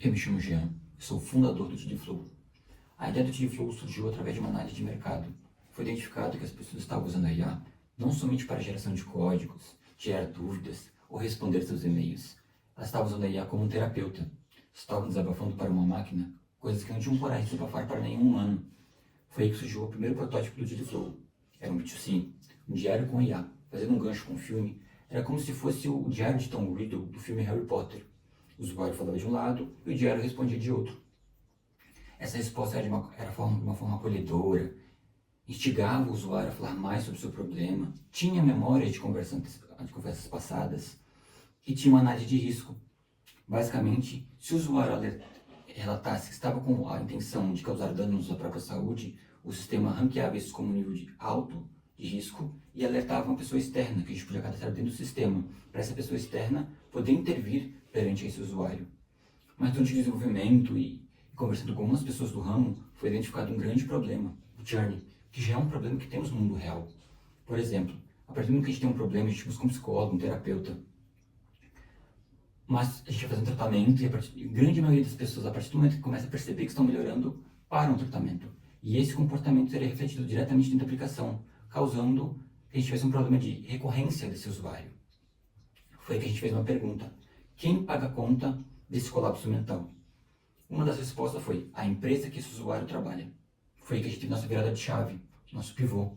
Eu me chamo Jean, sou fundador do TDFlow. A ideia do TDFlow surgiu através de uma análise de mercado. Foi identificado que as pessoas estavam usando a IA não somente para geração de códigos, gerar dúvidas ou responder seus e-mails. Elas estavam usando a IA como um terapeuta. Estavam desabafando para uma máquina coisas que não tinham coragem de desabafar para nenhum humano. Foi aí que surgiu o primeiro protótipo do TDFlow. Era um B2C, um diário com IA. Fazendo um gancho com o filme, era como se fosse o diário de Tom Riddle do filme Harry Potter. O usuário falava de um lado e o diário respondia de outro. Essa resposta era de uma forma acolhedora, instigava o usuário a falar mais sobre o seu problema, tinha memória de conversas passadas e tinha uma análise de risco. Basicamente, se o usuário relatasse que estava com a intenção de causar danos à própria saúde, o sistema ranqueava isso como nível alto de risco e alertava uma pessoa externa, que a gente podia cadastrar dentro do sistema, para essa pessoa externa poder intervir perante esse usuário. Mas durante o desenvolvimento e conversando com algumas pessoas do ramo, foi identificado um grande problema, o churn, que já é um problema que temos no mundo real. Por exemplo, a partir do momento que a gente tem um problema, a gente busca um psicólogo, um terapeuta. Mas a gente vai fazer um tratamento e a grande maioria das pessoas, a partir do momento que começa a perceber que estão melhorando, param o tratamento. E esse comportamento seria refletido diretamente dentro da aplicação, causando que a gente tivesse um problema de recorrência desse usuário. Foi aí que a gente fez uma pergunta: quem paga a conta desse colapso mental? Uma das respostas foi a empresa que esse usuário trabalha. Foi aí que a gente teve nossa virada de chave, nosso pivô.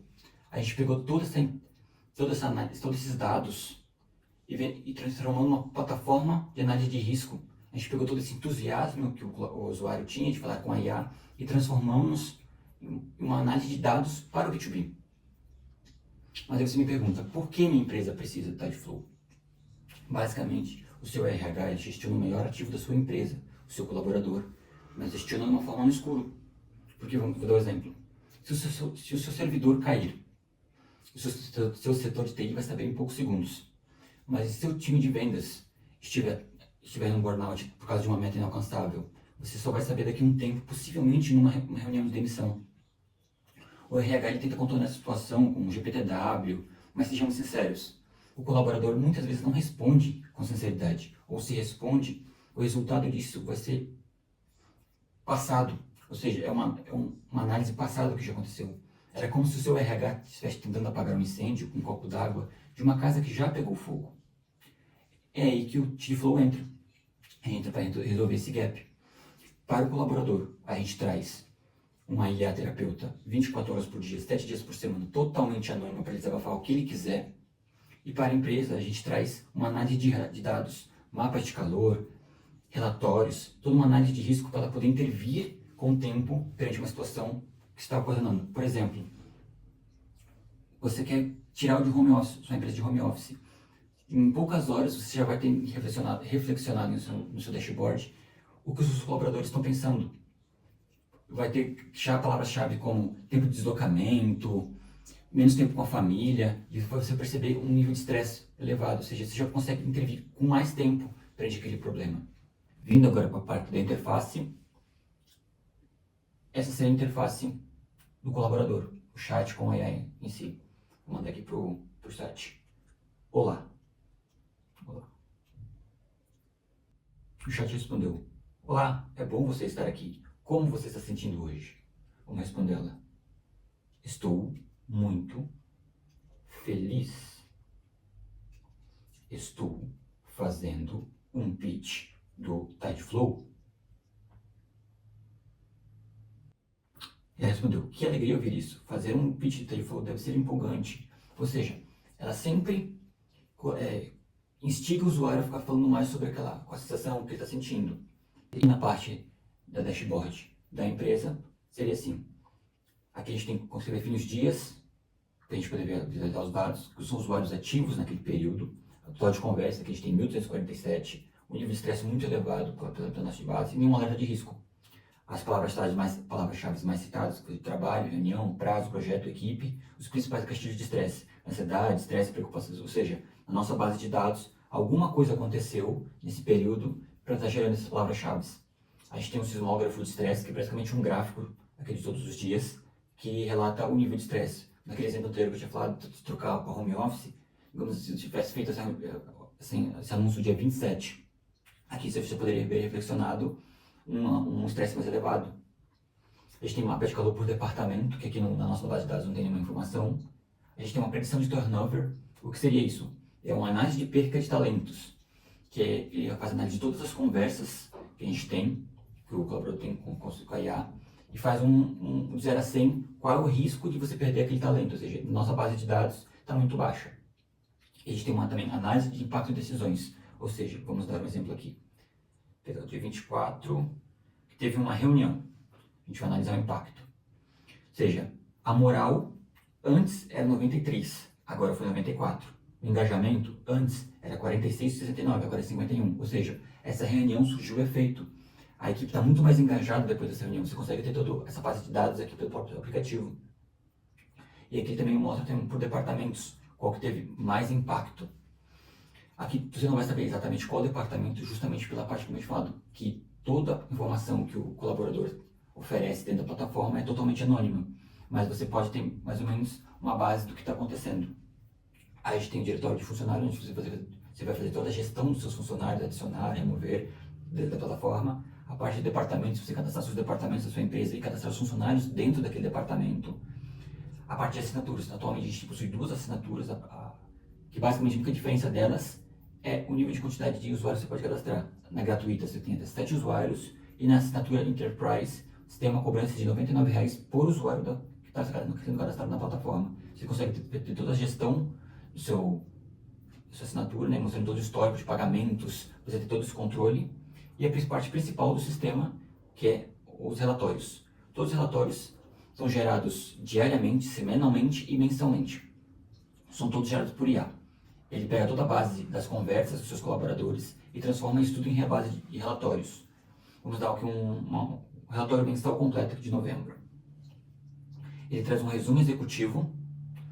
A gente pegou toda essa análise, todos esses dados e transformou numa plataforma de análise de risco. A gente pegou todo esse entusiasmo que o usuário tinha de falar com a IA e transformamos em uma análise de dados para o B2B. Mas aí você me pergunta, por que minha empresa precisa do TDFlow? Basicamente, o seu RH gestiona o maior ativo da sua empresa, o seu colaborador, mas gestiona de uma forma no escuro. Porque, vou dar um exemplo, se o seu servidor cair, o seu setor de TI vai saber em poucos segundos. Mas se seu time de vendas estiver no burnout por causa de uma meta inalcançável, você só vai saber daqui a um tempo, possivelmente numa reunião de demissão. O RH ele tenta contornar a situação com o GPTW, mas sejamos sinceros, o colaborador muitas vezes não responde com sinceridade, ou se responde, o resultado disso vai ser passado, ou seja, é uma análise passada do que já aconteceu. Era como se o seu RH estivesse tentando apagar um incêndio com um copo d'água de uma casa que já pegou fogo. É aí que o TDFlow entra para resolver esse gap. Para o colaborador, a gente traz uma IA terapeuta 24 horas por dia, 7 dias por semana, totalmente anônima para ele desabafar o que ele quiser. E para a empresa, a gente traz uma análise de dados, mapas de calor, relatórios, toda uma análise de risco para ela poder intervir com o tempo perante uma situação que está ocorrendo. Por exemplo, você quer tirar de home office, sua empresa de home office. Em poucas horas você já vai ter reflexionado no seu dashboard o que os seus colaboradores estão pensando. Vai ter palavras-chave como tempo de deslocamento, menos tempo com a família, e você perceber um nível de estresse elevado, ou seja, você já consegue intervir com mais tempo perante aquele problema. Vindo agora para a parte da interface, essa seria a interface do colaborador, o chat com a AI em si. Vou mandar aqui pro chat. Olá. O chat respondeu: olá, é bom você estar aqui. Como você está se sentindo hoje? Vamos responder ela: estou muito feliz. Estou fazendo um pitch do TDFlow. Ela respondeu: que alegria ouvir isso. Fazer um pitch do TDFlow deve ser empolgante. Ou seja, ela sempre instiga o usuário a ficar falando mais sobre com a sensação que ele está sentindo. E na parte da dashboard da empresa, seria assim: aqui a gente tem que conseguir definir os dias, para a gente poder visualizar os dados, que são usuários ativos naquele período, a total de conversa, que a gente tem 1247, o nível de estresse muito elevado pela nossa base, e nenhum alerta de risco. As palavras-chave mais citadas, trabalho, reunião, prazo, projeto, equipe, os principais castigos de estresse, ansiedade, estresse, preocupações, ou seja, na nossa base de dados, alguma coisa aconteceu nesse período para estar gerando essas palavras-chave. A gente tem um sismógrafo de estresse, que é praticamente um gráfico, aquele de todos os dias, que relata o nível de estresse. Naquele exemplo anterior que eu tinha falado de trocar para home office, digamos, se eu tivesse feito esse anúncio dia 27, aqui você poderia ver reflexionado um estresse mais elevado. A gente tem mapa de calor por departamento, que aqui na nossa base de dados não tem nenhuma informação. A gente tem uma predição de turnover. O que seria isso? É uma análise de perca de talentos, que ele faz análise de todas as conversas que a gente tem, que o colaborador tem com a IA, e faz de 0 a 100 qual é o risco de você perder aquele talento, ou seja, nossa base de dados está muito baixa. E a gente tem também análise de impacto em decisões, ou seja, vamos dar um exemplo aqui. Pegar o dia 24, que teve uma reunião, a gente vai analisar o impacto. Ou seja, a moral antes era 93, agora foi 94. O engajamento antes era 46,69, agora é 51. Ou seja, essa reunião surgiu o efeito. A equipe está muito mais engajada depois dessa reunião. Você consegue ter toda essa base de dados aqui pelo próprio aplicativo. E aqui também mostra por departamentos qual que teve mais impacto. Aqui você não vai saber exatamente qual departamento, justamente pela parte que eu tinha falado, que toda informação que o colaborador oferece dentro da plataforma é totalmente anônima. Mas você pode ter mais ou menos uma base do que está acontecendo. Aí a gente tem o diretório de funcionários, onde você vai fazer toda a gestão dos seus funcionários, adicionar, remover da plataforma. A parte de departamentos, você cadastrar seus departamentos da sua empresa e cadastrar os funcionários dentro daquele departamento. A parte de assinaturas, atualmente a gente possui 2 assinaturas, que basicamente a única diferença delas é o nível de quantidade de usuários que você pode cadastrar. Na gratuita você tem até 7 usuários e na assinatura Enterprise você tem uma cobrança de R$ 99 por usuário que está sendo cadastrado na plataforma. Você consegue ter toda a gestão da sua assinatura, né, mostrando todo o histórico de pagamentos, você tem todo esse controle. E a parte principal do sistema, que é os relatórios. Todos os relatórios são gerados diariamente, semanalmente e mensalmente. São todos gerados por IA. Ele pega toda a base das conversas dos seus colaboradores e transforma isso tudo em base de relatórios. Vamos dar aqui um relatório mensal completo de novembro. Ele traz um resumo executivo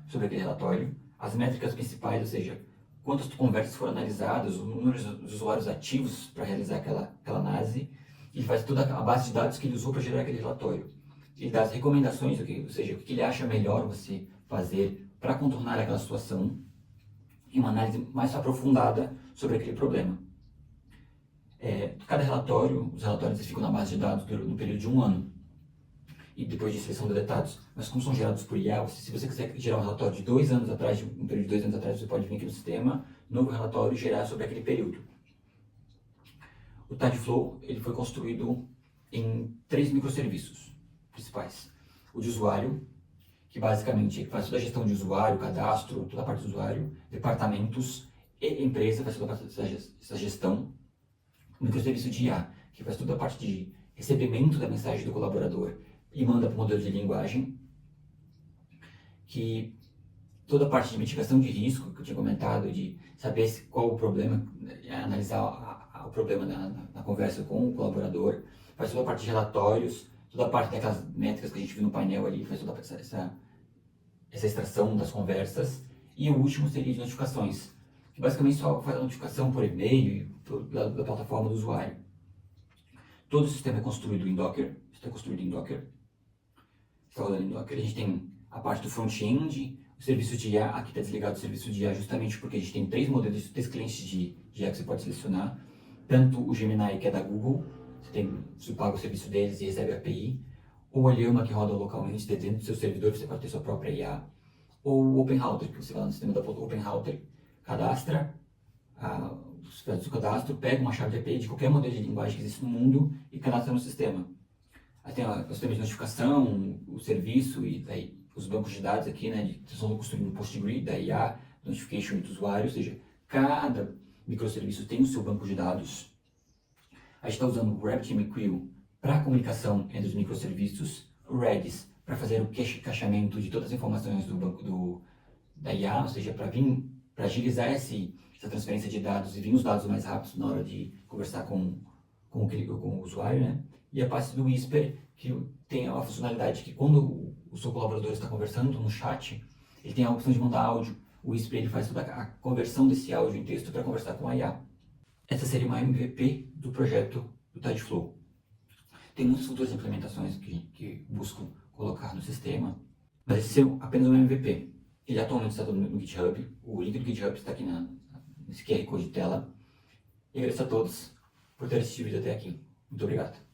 sobre aquele relatório, as métricas principais, ou seja, quantas conversas foram analisadas, o número de usuários ativos para realizar aquela análise. Ele faz toda a base de dados que ele usou para gerar aquele relatório. Ele dá as recomendações, ou seja, o que ele acha melhor você fazer para contornar aquela situação e uma análise mais aprofundada sobre aquele problema. Cada relatório, os relatórios ficam na base de dados no período de 1 ano. E depois disso eles são deletados. Mas como são gerados por IA, se você quiser gerar um relatório de 2 anos atrás, um período de 2 anos atrás, você pode vir aqui no sistema, novo relatório e gerar sobre aquele período. O TidyFlow ele foi construído em 3 microserviços principais. O de usuário, que basicamente faz toda a gestão de usuário, cadastro, toda a parte do usuário, departamentos e empresa faz toda a parte dessa gestão. O microserviço de IA, que faz toda a parte de recebimento da mensagem do colaborador e manda para o modelo de linguagem, que toda a parte de mitigação de risco, que eu tinha comentado, de saber qual o problema, analisar o problema na conversa com o colaborador, faz toda a parte de relatórios, toda a parte daquelas métricas que a gente viu no painel ali, faz toda essa extração das conversas, e o último seria de notificações, que basicamente só faz a notificação por e-mail da plataforma do usuário. Todo o sistema é construído em Docker, está construído em Docker, está rodando em Docker. A gente tem a parte do front-end, o serviço de IA, aqui está desligado o serviço de IA justamente porque a gente tem 3 modelos, 3 clientes de IA que você pode selecionar, tanto o Gemini, que é da Google, você paga o serviço deles e recebe a API, ou a Llama, que roda localmente dentro do seu servidor, você pode ter sua própria IA, ou o OpenRouter, que você vai lá no sistema da OpenRouter, cadastra, os dados do cadastro, pega uma chave de API de qualquer modelo de linguagem que existe no mundo e cadastra no sistema. Aí tem o sistema de notificação, o serviço e daí os bancos de dados aqui, né, que estão construindo o PostgreSQL, da IA, notification do usuário, ou seja, cada microserviço tem o seu banco de dados. A gente está usando o RabbitMQ para a comunicação entre os microserviços, o Redis para fazer o cacheamento de todas as informações do banco da IA, ou seja, para agilizar essa transferência de dados e vir os dados mais rápidos na hora de conversar com o usuário, né? E a parte do Whisper, que tem a funcionalidade que quando o seu colaborador está conversando no chat, ele tem a opção de mandar áudio. O Whisper ele faz toda a conversão desse áudio em texto para conversar com a IA. Essa seria uma MVP do projeto do TidyFlow. Tem muitas futuras implementações que buscam colocar no sistema, mas esse é apenas um MVP. Ele atualmente está todo no GitHub, o link do GitHub está aqui nesse QR Code de tela. E agradeço a todos por ter assistido o vídeo até aqui. Muito obrigado.